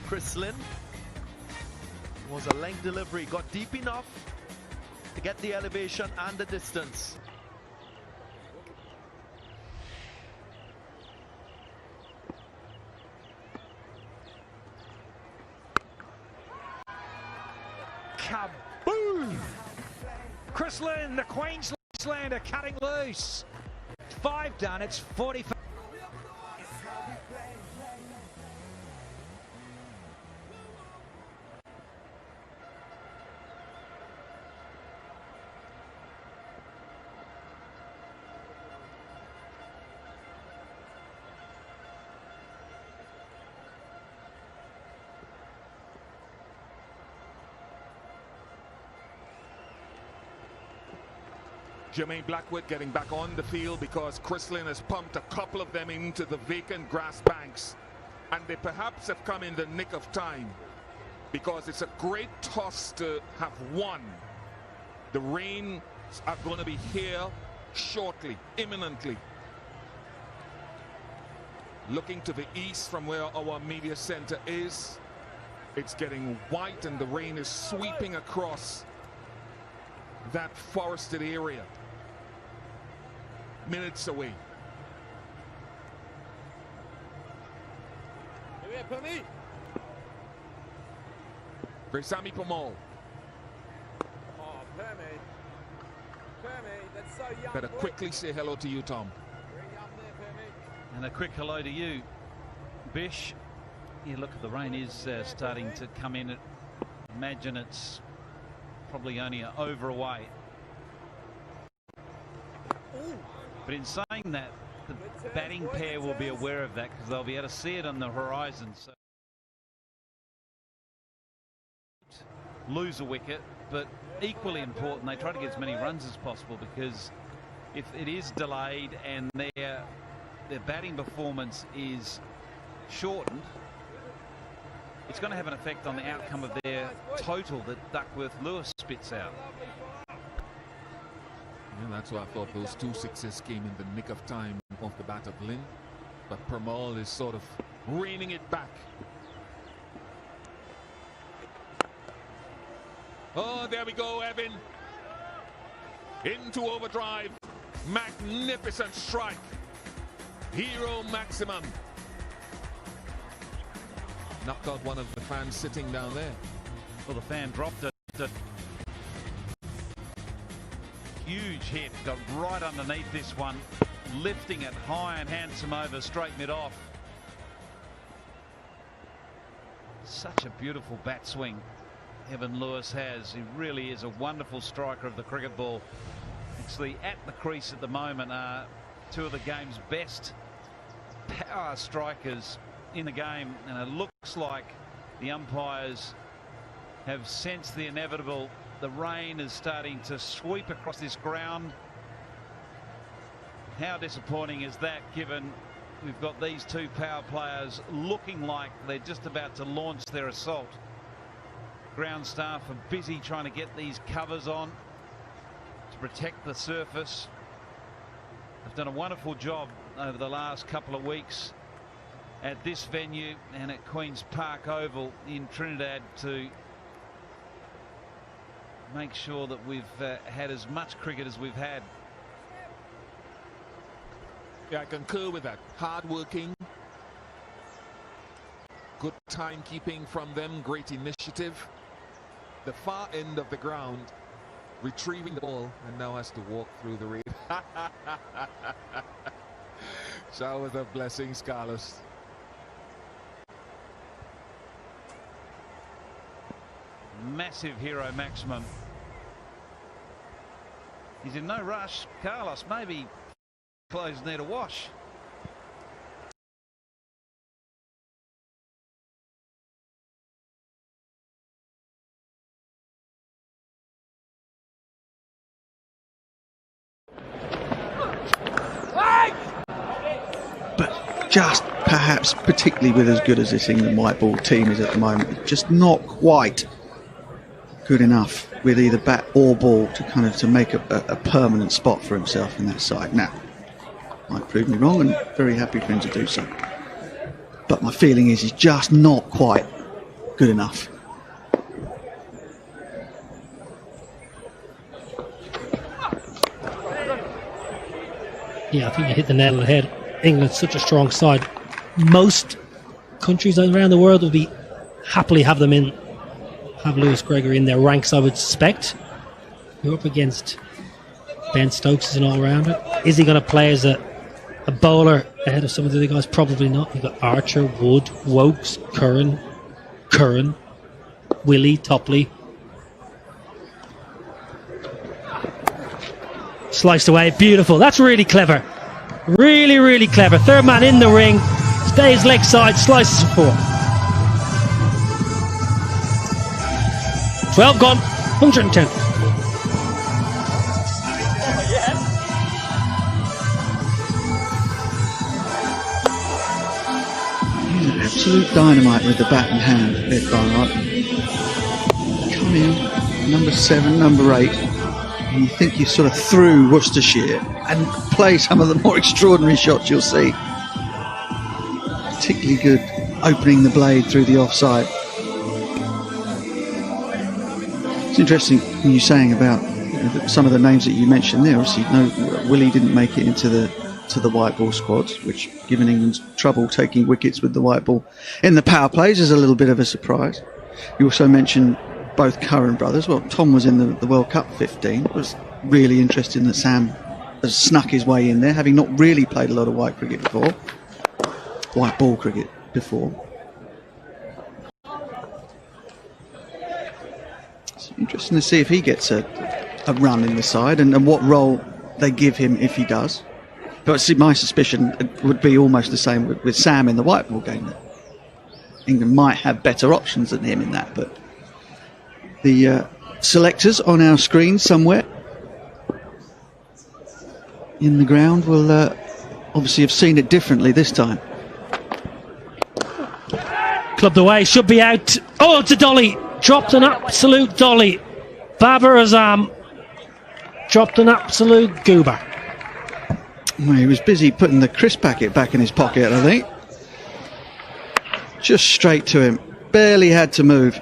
Chris Lynn. It was a length delivery, got deep enough to get the elevation and the distance. Kaboom! Chris Lynn, the Queenslander, cutting loose. 5 done, it's 45. Jermaine Blackwood getting back on the field because Chris Lynn has pumped a couple of them into the vacant grass banks, and they perhaps have come in the nick of time because it's a great toss to have won. The rains are going to be here shortly, imminently. Looking to the east from where our media center is, it's getting white and the rain is sweeping across that forested area. Minutes away. Versami Pamal. Better quickly say hello to you, Tom. And a quick hello to you, Bish. Yeah, look, the rain is starting to come in. Imagine it's probably only over away. But in saying that, the batting pair will be aware of that because they'll be able to see it on the horizon. So lose a wicket, but equally important, they try to get as many runs as possible, because if it is delayed and their batting performance is shortened, it's going to have an effect on the outcome of their total that Duckworth-Lewis spits out. Yeah, that's why I thought those 2 sixes came in the nick of time off the bat of Lynn, but Permaul is sort of reining it back. Oh, there we go, Evan. Into overdrive. Magnificent strike. Hero maximum. Knocked out one of the fans sitting down there. Well, the fan dropped it. Huge hit, got right underneath this one, lifting it high and handsome over straight mid-off. Such a beautiful bat swing Evan Lewis has. He really is a wonderful striker of the cricket ball. Actually, at the crease at the moment are 2 of the game's best power strikers in the game, and it looks like the umpires have sensed the inevitable. The rain is starting to sweep across this ground. How disappointing is that, given we've got these 2 power players looking like they're just about to launch their assault. Ground staff are busy trying to get these covers on to protect the surface. They've done a wonderful job over the last couple of weeks at this venue and at Queen's Park Oval in Trinidad to make sure that we've had as much cricket as we've had. Yeah, I concur with that. Hard working, good timekeeping from them, great initiative. The far end of the ground, retrieving the ball, and now has to walk through the rain. Showers of blessings, Carlos. Massive hero maximum. He's in no rush. Carlos, maybe clothes need a wash. But just perhaps, particularly with as good as this England white ball team is at the moment, just not quite good enough with either bat or ball to make a permanent spot for himself in that side. Now, might prove me wrong, and very happy for him to do so. But my feeling is he's just not quite good enough. Yeah, I think you hit the nail on the head. England's such a strong side. Most countries around the world would be happily have Lewis Gregory in their ranks, I would suspect. You're up against Ben Stokes as an all-rounder. Is he going to play as a bowler ahead of some of the other guys? Probably not. You've got Archer, Wood, Wokes, Curran, Willie, Topley. Sliced away, beautiful. That's really clever. Really, really clever. Third man in the ring, stays leg side, slices for 4. 12 gone, 110. He's an absolute dynamite with the bat in hand, Ed Barnard. Come in, number 7, number 8. And you think you're sort of through Worcestershire and play some of the more extraordinary shots you'll see. Particularly good opening the blade through the offside. It's interesting when you're saying about some of the names that you mentioned there. Obviously, no, Willie didn't make it into the white ball squads, which, given England's trouble taking wickets with the white ball in the power plays, is a little bit of a surprise. You also mentioned both Curran brothers. Well, Tom was in the World Cup 15. It was really interesting that Sam has snuck his way in there, having not really played a lot of white ball cricket before. It's interesting to see if he gets a run in the side and what role they give him if he does. But see, my suspicion would be almost the same with Sam in the white ball game. England might have better options than him in that, but the selectors on our screen somewhere in the ground will obviously have seen it differently this time. Clubbed away, should be out. Oh, it's a dolly. Dropped an absolute dolly. Babar Azam dropped an absolute goober. Well, he was busy putting the crisp packet back in his pocket, I think. Just straight to him. Barely had to move.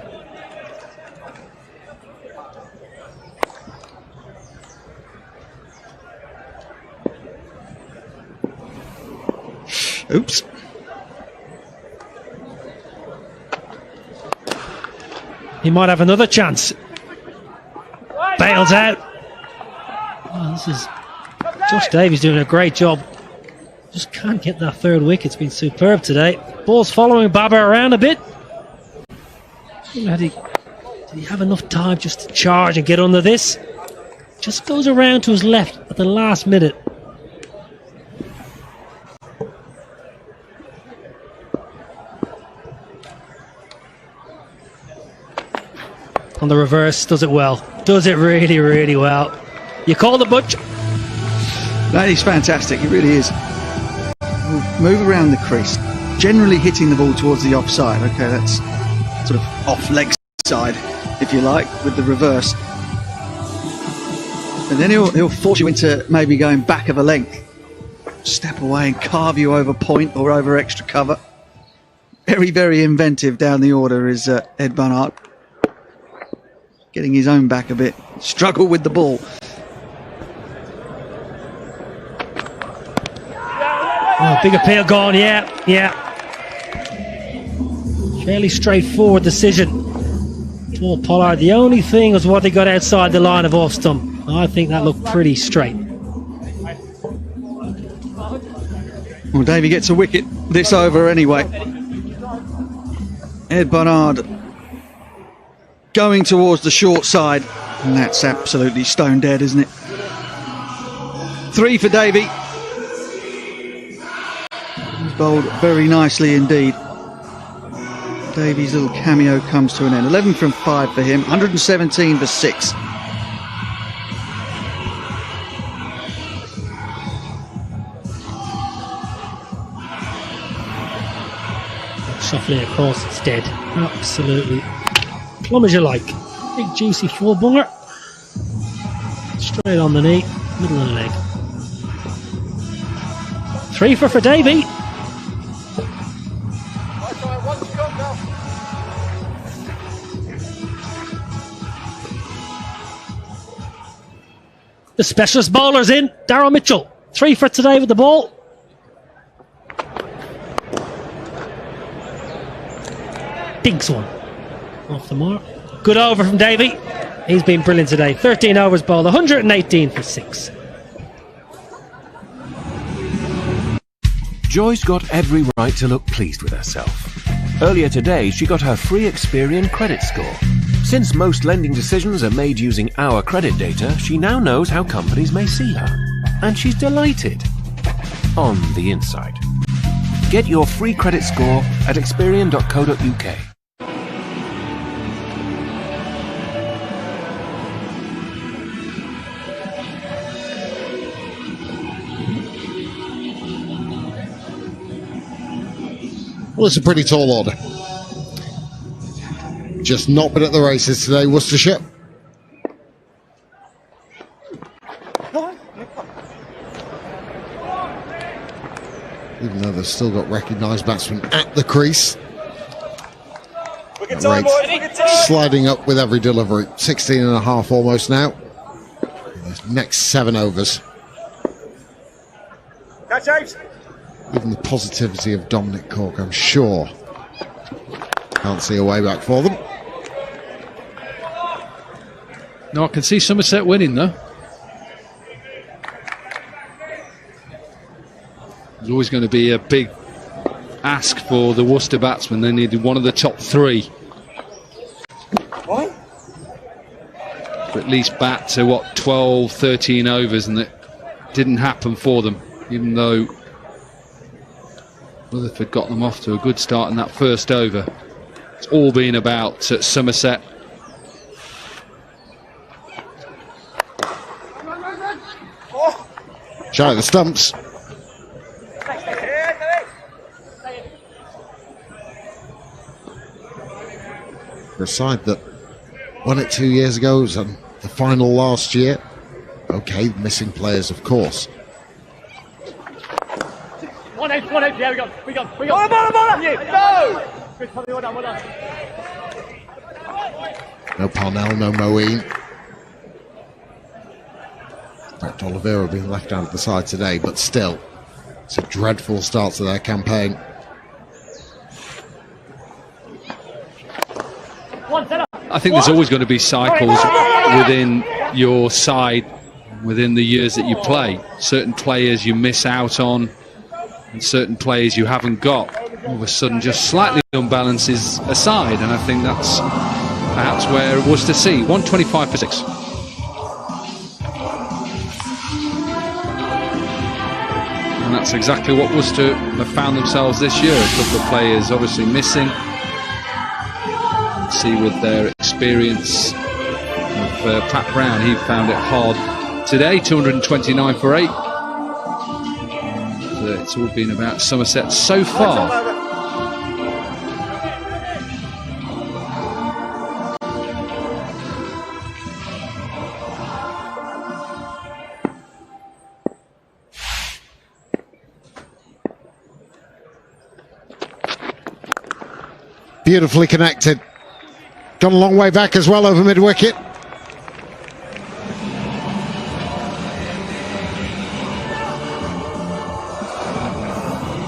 Oops. He might have another chance. Bails out. Oh, this is Josh Davies doing a great job. Just can't get that third wicket. It's been superb today. Ball's following Babar around a bit. Did he have enough time just to charge and get under this? Just goes around to his left at the last minute. On the reverse, does it well. Does it really, really well. You call the Butch. That is fantastic, it really is. Move around the crease, generally hitting the ball towards the offside. Okay, that's sort of off leg side, if you like, with the reverse. And then he'll force you into maybe going back of a length. Step away and carve you over point or over extra cover. Very, very inventive down the order is Ed Barnard. Getting his own back a bit. Struggle with the ball. Oh, big appeal gone, yeah. Fairly straightforward decision for Pollard. The only thing was what they got outside the line of off stump. I think that looked pretty straight. Well, Davey gets a wicket this over anyway. Ed Barnard going towards the short side, and that's absolutely stone dead, isn't it? 3 for Davey. He's bowled very nicely indeed. Davey's little cameo comes to an end. 11 from 5 for him, 117 for 6. Shuffling across, it's dead. Absolutely plumb as you like. Big juicy full bunger. Straight on the knee, middle of the leg. 3 for Davey. The specialist bowler's in. Darryl Mitchell, 3 for today with the ball. Dinks one off the mark. Good over from Davey. He's been brilliant today. 13 overs bowled, 118 for 6. Joy's got every right to look pleased with herself. Earlier today, she got her free Experian credit score. Since most lending decisions are made using our credit data, she now knows how companies may see her. And she's delighted. On the inside. Get your free credit score at experian.co.uk. Well, it's a pretty tall order. Just not been at the races today, Worcestershire. Even though they've still got recognised batsmen at the crease. Rate sliding up with every delivery. 16.5 almost now. The next 7 overs. Even the positivity of Dominic Cork, I'm sure, can't see a way back for them. No, I can see Somerset winning though. There's always going to be a big ask for the Worcester batsmen. They needed one of the top 3. To at least bat to, what, 12, 13 overs, and it didn't happen for them, even though Rutherford got them off to a good start in that first over. It's all been about Somerset. Shy of the stumps. For a side that won it 2 years ago, was on the final last year. Okay, missing players, of course. One out, yeah, we got. Go! No Parnell, no Moeen. Brett Oliveira being left out of the side today, but still, it's a dreadful start to their campaign. I think there's always going to be cycles within your side, within the years that you play. Certain players you miss out on, and certain players you haven't got. All of a sudden just slightly unbalances a side, and I think that's perhaps where it was to see. 125 for 6. And that's exactly what Worcester have found themselves this year. A couple of players obviously missing. See with their experience of Pat Brown, he found it hard today. 229 for 8. It's all been about Somerset so far. Beautifully connected. Gone a long way back as well over mid-wicket.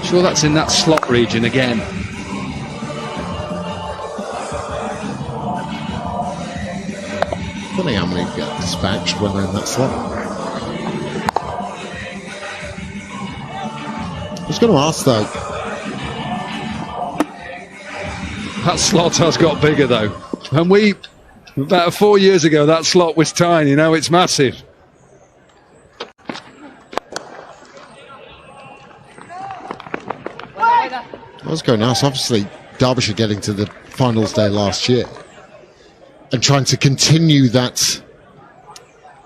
Sure, that's in that slot region again. Funny how many get dispatched when they're in that slot. I was going to ask though. That slot has got bigger though. When about 4 years ago, that slot was tiny. Now it's massive. I was going to ask, obviously, Derbyshire getting to the finals day last year and trying to continue that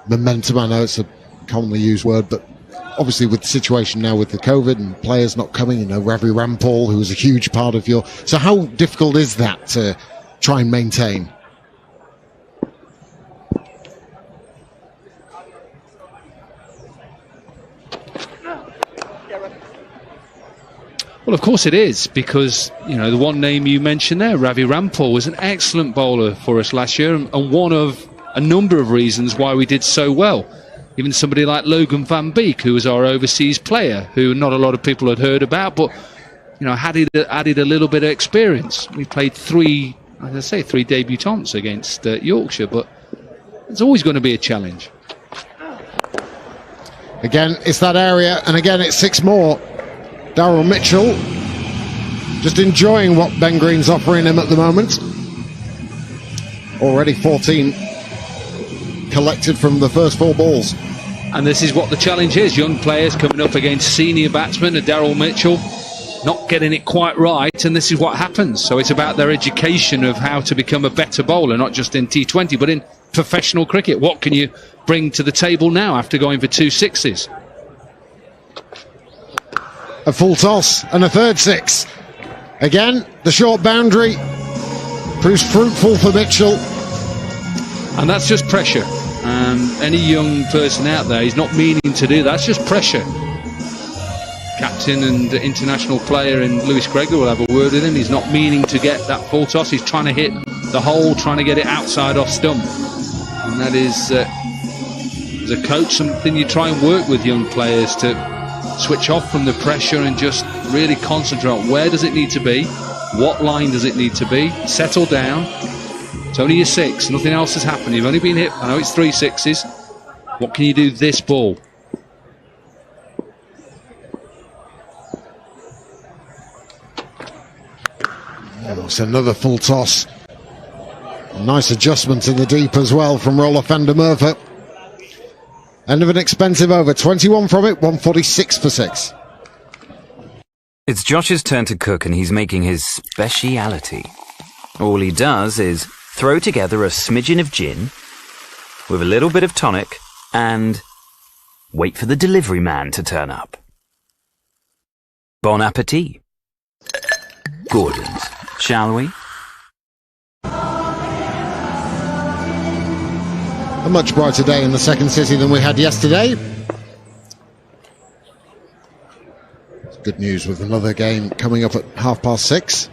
momentum. I know it's a commonly used word, but obviously with the situation now with the COVID and players not coming, you know, Ravi Rampal, who was a huge part of your... So how difficult is that to try and maintain? Well, of course it is, because, you know, the one name you mentioned there, Ravi Rampal, was an excellent bowler for us last year, and one of a number of reasons why we did so well. even somebody like Logan Van Beek, who was our overseas player, who not a lot of people had heard about, but you know, added a little bit of experience. We played three debutants against Yorkshire, but it's always going to be a challenge. Again, it's that area, and again, it's 6 more. Daryl Mitchell just enjoying what Ben Green's offering him at the moment. Already 14 collected from the first 4 balls. And this is what the challenge is. Young players coming up against senior batsmen, and Daryl Mitchell not getting it quite right, and this is what happens. So it's about their education of how to become a better bowler, not just in T20 but in professional cricket. What can you bring to the table now after going for 2 sixes? A full toss and a third 6. Again, the short boundary proves fruitful for Mitchell. And that's just pressure. Any young person out there, he's not meaning to do that. That's just pressure. Captain and international player in Lewis Gregory will have a word with him. He's not meaning to get that full toss. He's trying to hit the hole, trying to get it outside off stump. And that is, as a coach, something you try and work with young players to switch off from the pressure and just really concentrate on where does it need to be, what line does it need to be, settle down. It's only a 6, nothing else has happened. You've only been hit, I know it's 3 sixes. What can you do this ball? It's another full toss. A nice adjustment in the deep as well from Roller van der Merwe. End of an expensive over. 21 from it, 146 for 6. It's Josh's turn to cook, and he's making his speciality. All he does is throw together a smidgen of gin with a little bit of tonic and wait for the delivery man to turn up. Bon appetit. Gordon's, shall we? A much brighter day in the second city than we had yesterday. It's good news with another game coming up at 6:30.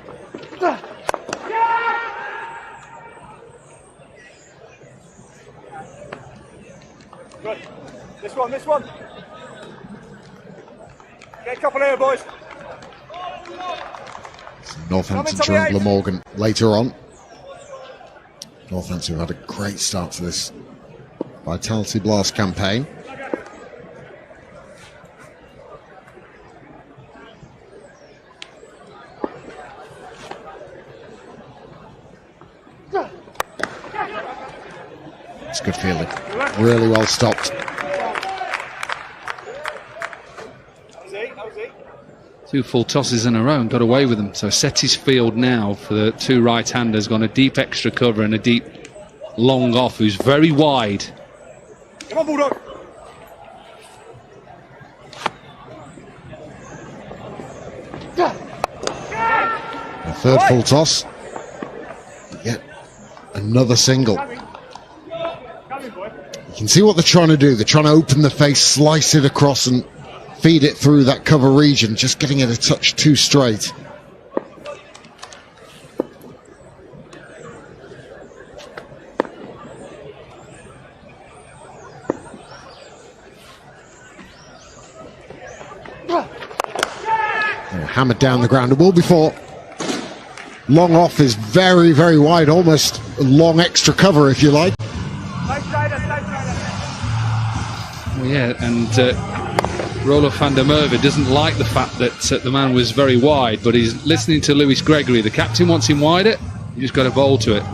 Good. This one. Get a couple here, boys. Northampton joined Glamorgan later on. Northampton have had a great start to this Vitality Blast campaign. It's good fielding. Really well stopped. Two full tosses in a row and got away with them. So set his field now for the 2 right-handers. Gone a deep extra cover and a deep long off, who's very wide. Come on, Bulldog. A third full toss. Yet another single. You can see what they're trying to do. They're trying to open the face, slice it across and feed it through that cover region, just getting it a touch too straight. Hammered down the ground. It will be 4. Long off is very, very wide, almost long extra cover, if you like. Well, yeah, and Roller van der Merwe doesn't like the fact that the man was very wide, but he's listening to Lewis Gregory. The captain wants him wider. You just got to bowl to it.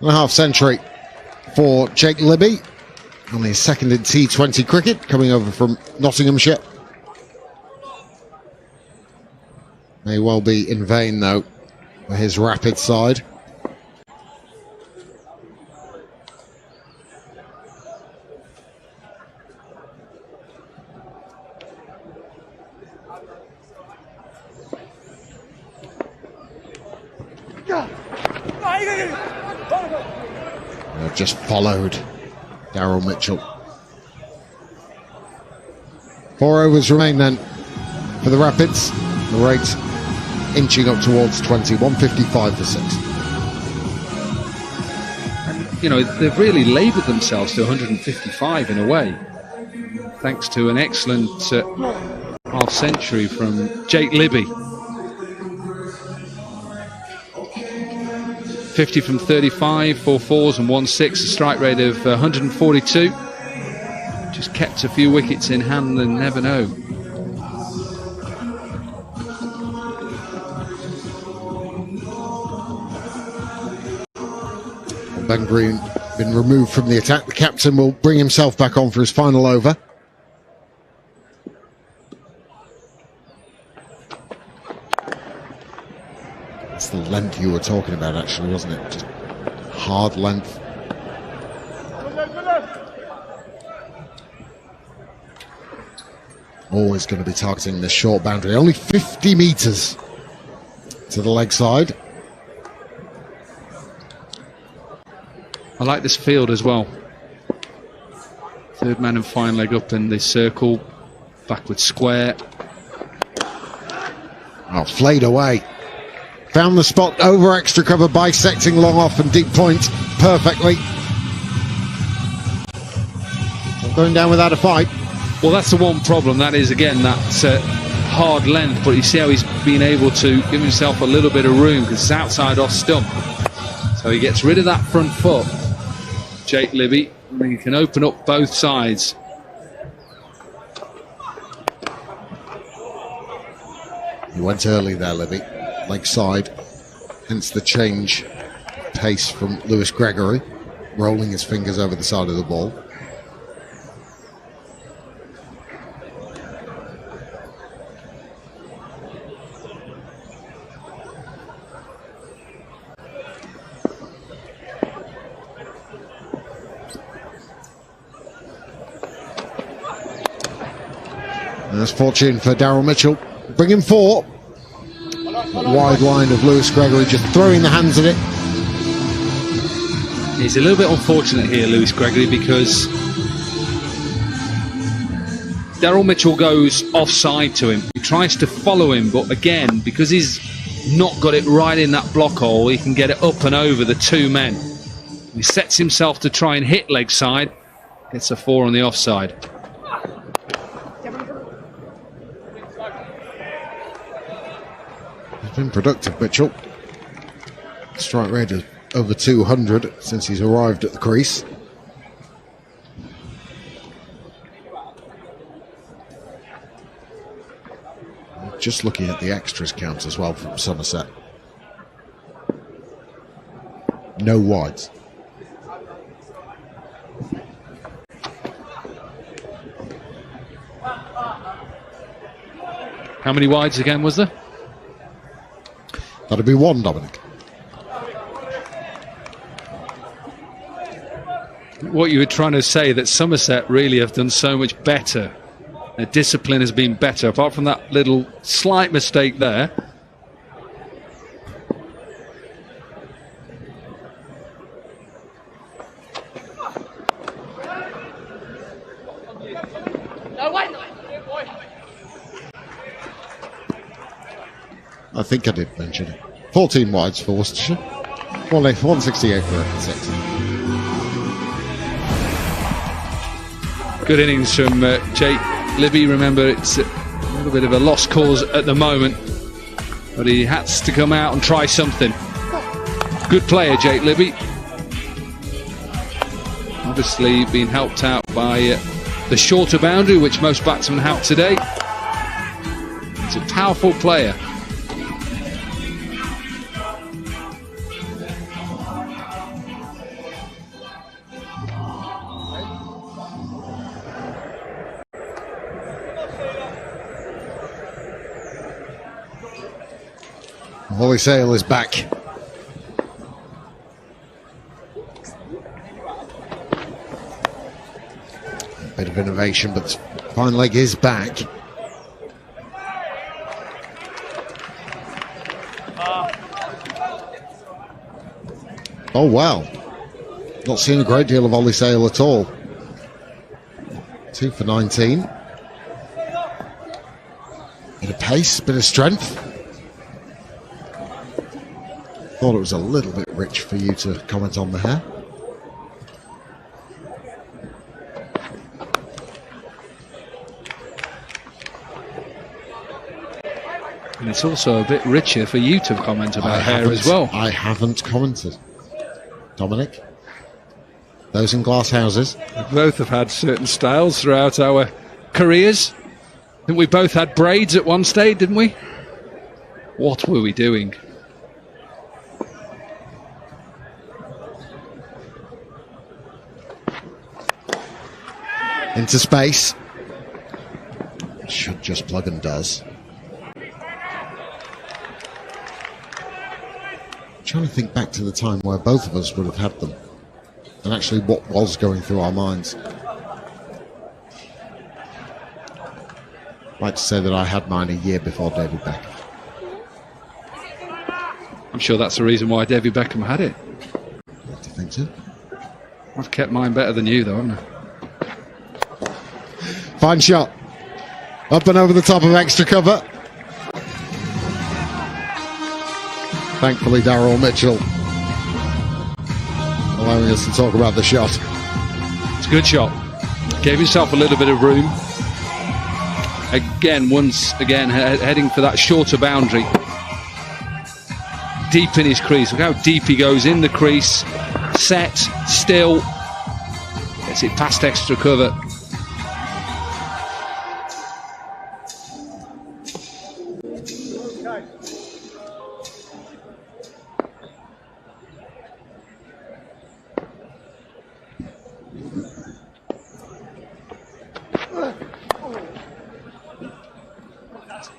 And a half century for Jake Libby. Only his second in T20 cricket, coming over from Nottinghamshire. May well be in vain, though, for his rapid side. Just followed Daryl Mitchell. 4 overs remain then for the Rapids. The rate inching up towards 20, 155 for 6. And, you know, they've really laboured themselves to 155 in a way, thanks to an excellent half century from Jake Libby. 50 from 35, 4 fours and 1 6, a strike rate of 142. Just kept a few wickets in hand and never know. Ben Green been removed from the attack. The captain will bring himself back on for his final over. That's the length you were talking about, actually, wasn't it? Just hard length. Always going to be targeting this short boundary. Only 50 metres to the leg side. I like this field as well. Third man and fine leg up in the circle. Backward square. Oh, flayed away. Found the spot over extra cover, bisecting long off and deep point perfectly. Going down without a fight. Well, that's the one problem. That is, again, that hard length. But you see how he's been able to give himself a little bit of room because it's outside off stump. So he gets rid of that front foot, Jake Libby, and he can open up both sides. He went early there, Libby. Leg side. Hence the change pace from Lewis Gregory, rolling his fingers over the side of the ball. And that's fortune for Daryl Mitchell. Bring him 4. Wide line of Lewis Gregory just throwing the hands at it. He's a little bit unfortunate here, Lewis Gregory, because Daryl Mitchell goes offside to him. He tries to follow him, but again, because he's not got it right in that block hole, he can get it up and over the 2 men. He sets himself to try and hit leg side. Gets a 4 on the offside. Been productive, Mitchell. Strike rate of over 200 since he's arrived at the crease. Just looking at the extras count as well from Somerset. No wides. How many wides again was there? That'll be 1, Dominic. What you were trying to say, that Somerset really have done so much better. Their discipline has been better, apart from that little slight mistake there. I think I did mention it. 14 wides for Worcestershire. 168 for 6. Good innings from Jake Libby. Remember, it's a little bit of a lost cause at the moment, but he has to come out and try something. Good player, Jake Libby. Obviously being helped out by the shorter boundary, which most batsmen have today. He's a powerful player. Holly Sale is back. A bit of innovation, but the fine leg is back. Oh, wow. Not seeing a great deal of Ollie Sale at all. 2 for 19. pace, bit of strength. Thought it was a little bit rich for you to comment on the hair. And it's also a bit richer for you to comment about hair as well. I haven't commented. Dominic? Those in glass houses? We both have had certain styles throughout our careers. I think we both had braids at one stage, didn't we? What were we doing? Into space. Should just plug and does. Trying to think back to the time where both of us would have had them, and actually what was going through our minds. I'd like to say that I had mine a year before David Beckham. I'm sure that's the reason why David Beckham had it. I'd like to think so. I've kept mine better than you, though, haven't I? Fine shot. Up and over the top of extra cover. Thankfully, Daryl Mitchell allowing us to talk about the shot. It's a good shot. Gave himself a little bit of room. Again, once again, heading for that shorter boundary. Deep in his crease. Look how deep he goes in the crease. Set, still. Gets it past extra cover.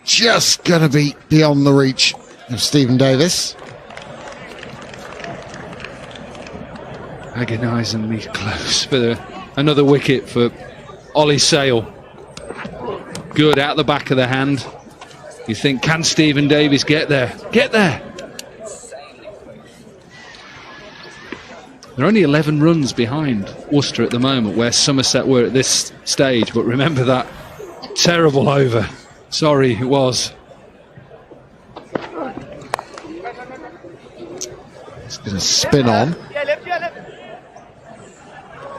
Just going to be beyond the reach of Stephen Davis. Agonisingly close for another wicket for Ollie Sale. Good out the back of the hand. You think, can Stephen Davis get there? Get there! They're only 11 runs behind Worcester at the moment, where Somerset were at this stage, but remember that terrible over. Sorry, it was. It's going to spin on.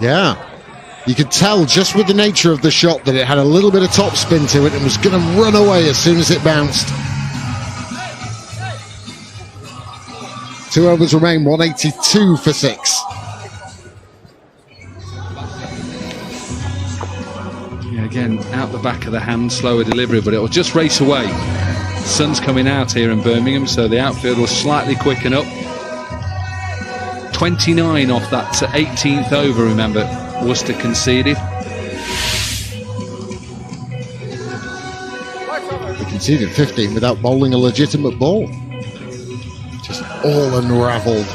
Yeah. You could tell just with the nature of the shot that it had a little bit of top spin to it and was going to run away as soon as it bounced. 2 overs remain, 182 for 6. Again, out the back of the hand, slower delivery, but it'll just race away. Sun's coming out here in Birmingham, so the outfield will slightly quicken up. 29 off that 18th over, remember, Worcester conceded. They conceded 15 without bowling a legitimate ball. Just all unravelled.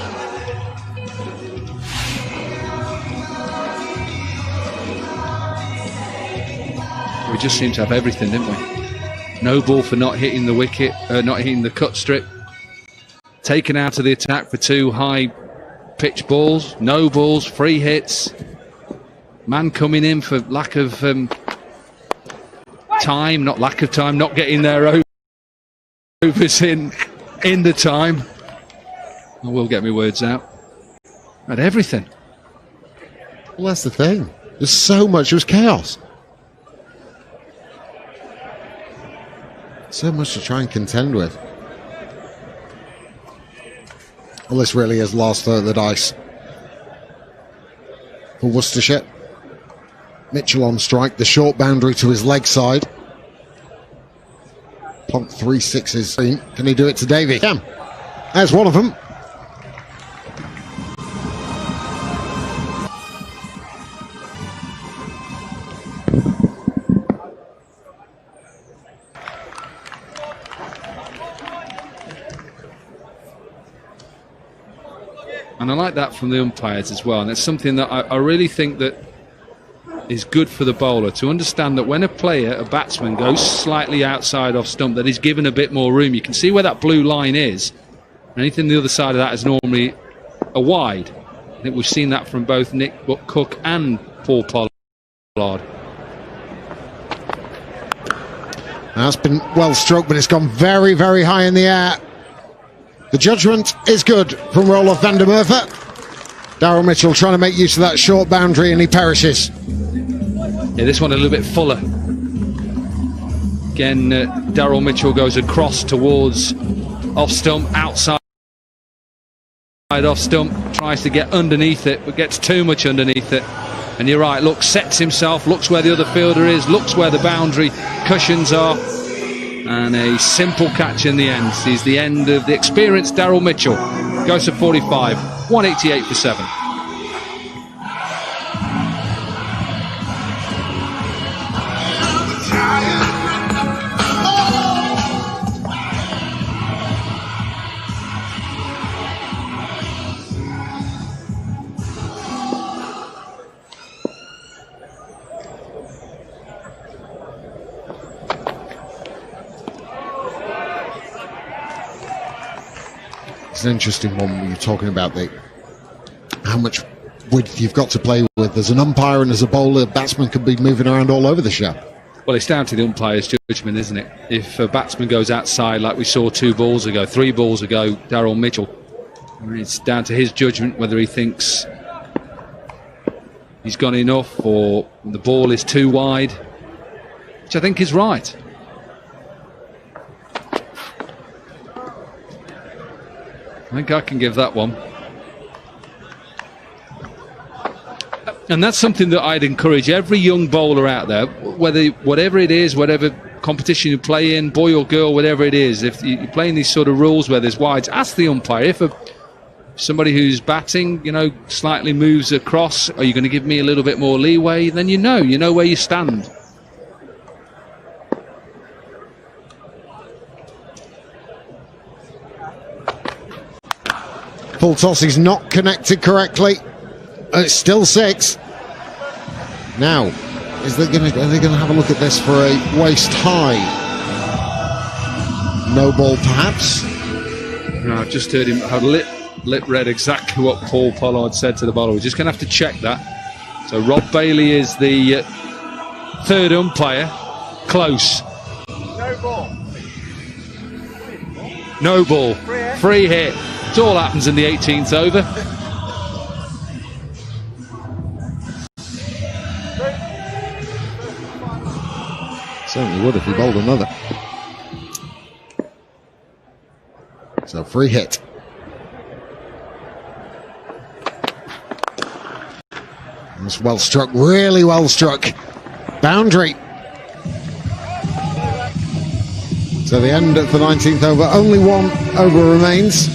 We just seem to have everything, didn't we? No ball for not hitting the wicket, not hitting the cut strip. Taken out of the attack for 2 high pitch balls. No balls, free hits. Man coming in for lack of time, not lack of time, not getting their overs in the time. I will get my words out. Had everything. Well, that's the thing. There's so much. It was chaos. So much to try and contend with. Well, this really is last throw of the dice for Worcestershire. Mitchell on strike, the short boundary to his leg side. Plonked 3 sixes. Can he do it to Davey? Can. There's one of them. And I like that from the umpires as well. And it's something that I really think that is good for the bowler, to understand that when a player, a batsman, goes slightly outside off stump, that he's given a bit more room. You can see where that blue line is. Anything the other side of that is normally a wide. I think we've seen that from both Nick Cook and Paul Pollard. And that's been well struck, but it's gone very, very high in the air. The judgment is good from Roelof van der Merwe. Daryl Mitchell trying to make use of that short boundary, and he perishes. Yeah, this one a little bit fuller. Again, Daryl Mitchell goes across towards off stump, outside off stump, tries to get underneath it, but gets too much underneath it. And you're right, look, sets himself, looks where the other fielder is, looks where the boundary cushions are, and a simple catch in the end. Sees the end of the experienced Daryl Mitchell. Goes to 45, 188 for 7. It's an interesting one when you're talking about how much width you've got to play with. There's an umpire and there's a bowler. Batsman could be moving around all over the shop. Well, it's down to the umpire's judgment, isn't it? If a batsman goes outside, like we saw 3 balls ago, Daryl Mitchell, it's down to his judgment whether he thinks he's gone enough or the ball is too wide, which I think is right. I think I can give that one. And that's something that I'd encourage every young bowler out there, whatever it is, whatever competition you play in, boy or girl, whatever it is, if you're playing these sort of rules where there's wides, ask the umpire. If somebody who's batting, slightly moves across, are you going to give me a little bit more leeway? Then you know where you stand. Full toss is not connected correctly. It's still 6. Now, are they going to have a look at this for a waist high? No ball, perhaps? No, I've just heard him have lip read exactly what Paul Pollard said to the bowler. We're just going to have to check that. So Rob Bailey is the third umpire. Close. No ball. No ball. Free hit. It all happens in the 18th over. Certainly would if he bowled another. So free hit. It's well struck, really well struck. Boundary. So the end of the 19th over, only 1 over remains.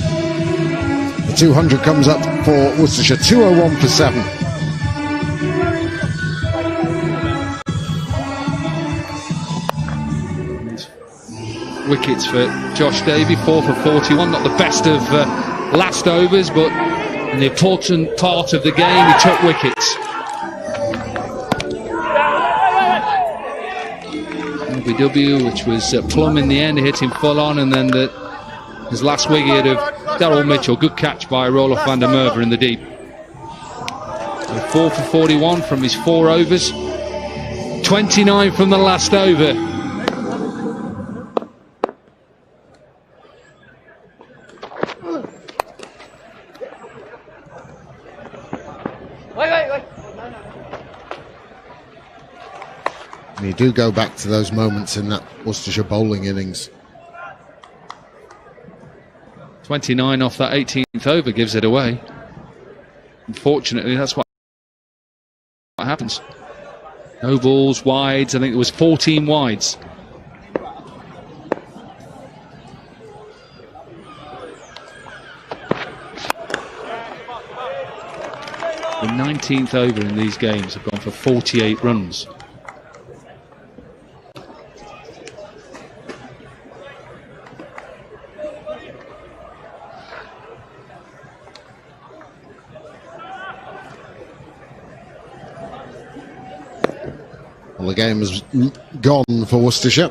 The 200 comes up for Worcestershire, 201 for 7. Wickets for Josh Davey, 4 for 41. Not the best of last overs, but in the important part of the game, he took wickets. LBW, which was plumb in the end, hit him full on, and then his last wicket of Daryl Mitchell. Good catch by Roelof van der Merwe in the deep. So 4 for 41 from his 4 overs. 29 from the last over. Wait. And you do go back to those moments in that Worcestershire bowling innings. 29 off that 18th over gives it away. Unfortunately, that's what happens. No balls, wides. I think it was 14 wides. The 19th over in these games have gone for 48 runs. Well, the game has gone for Worcestershire.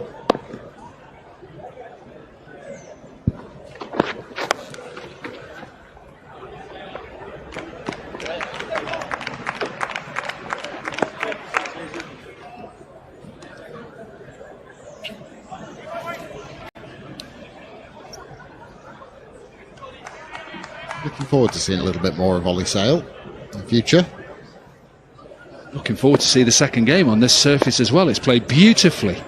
forward to seeing a little bit more of Ollie Sale in the future. Looking forward to see the second game on this surface as well. It's played beautifully.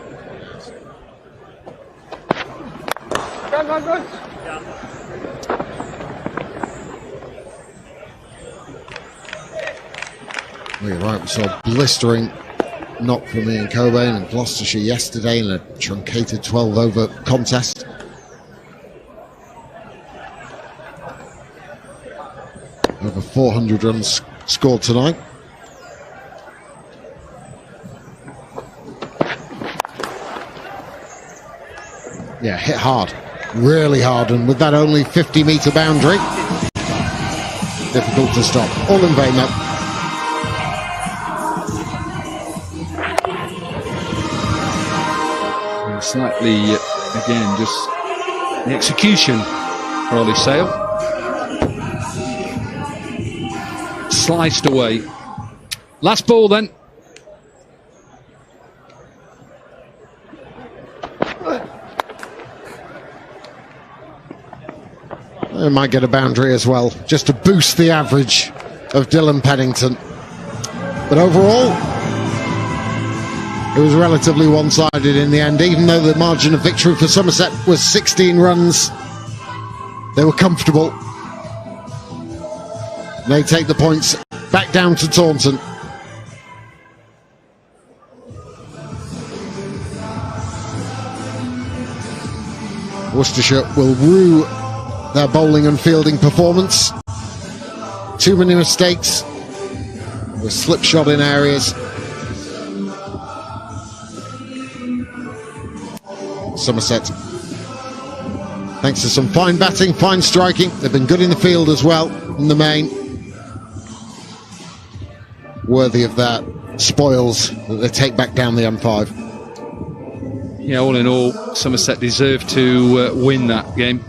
Well, you're right, we saw a blistering knock from Ian Cobain in Gloucestershire yesterday in a truncated 12-over contest. Over 400 runs scored tonight. Yeah, hit hard, really hard, and with that only 50-metre boundary, difficult to stop. All in vain though. Slightly, again, just the execution for Ollie Sale. Sliced away. Last ball then. They might get a boundary as well, just to boost the average of Dylan Pennington. But overall, it was relatively one-sided in the end, even though the margin of victory for Somerset was 16 runs. They were comfortable. They take the points back down to Taunton. Worcestershire will rue their bowling and fielding performance. Too many mistakes. With slipshod in areas. Somerset, thanks to some fine batting, fine striking, they've been good in the field as well, in the main. Worthy of that spoils that they take back down the M5. Yeah, all in all, Somerset deserved to win that game,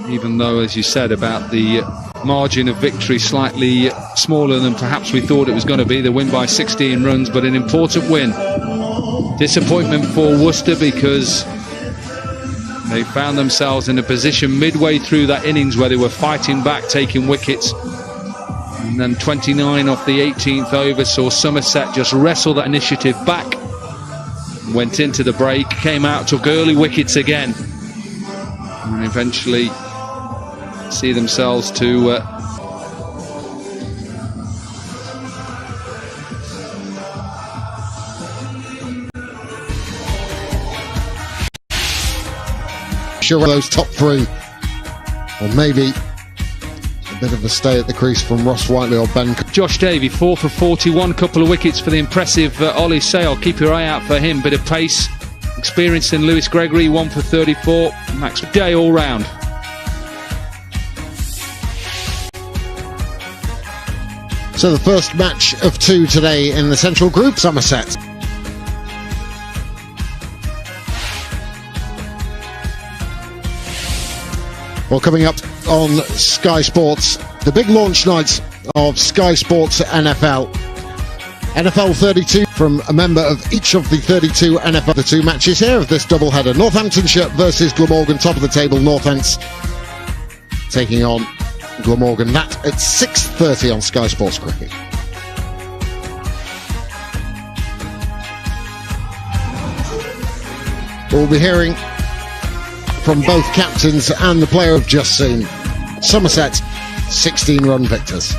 even though, as you said, about the margin of victory slightly smaller than perhaps we thought it was going to be. They win by 16 runs, but an important win. Disappointment for Worcester because they found themselves in a position midway through that innings where they were fighting back, taking wickets. And then 29 off the 18th over saw Somerset just wrestle that initiative back. Went into the break, came out, took early wickets again. And eventually see themselves to sure those top three, or maybe a bit of a stay at the crease from Ross Whiteley or Ben. Josh Davey, 4 for 41, couple of wickets for the impressive Ollie Sale. Keep your eye out for him, bit of pace, experience in Lewis Gregory, 1 for 34. Max Day all round. So the first match of 2 today in the Central Group, Somerset. Well, coming up on Sky Sports, the big launch night of Sky Sports NFL. NFL 32 from a member of each of the 32 NFL. The 2 matches here of this doubleheader. Northamptonshire versus Glamorgan, top of the table, Northants taking on Glamorgan. That at 6:30 on Sky Sports Cricket. We'll be hearing from both captains and the player we've just seen. Somerset, 16-run victors.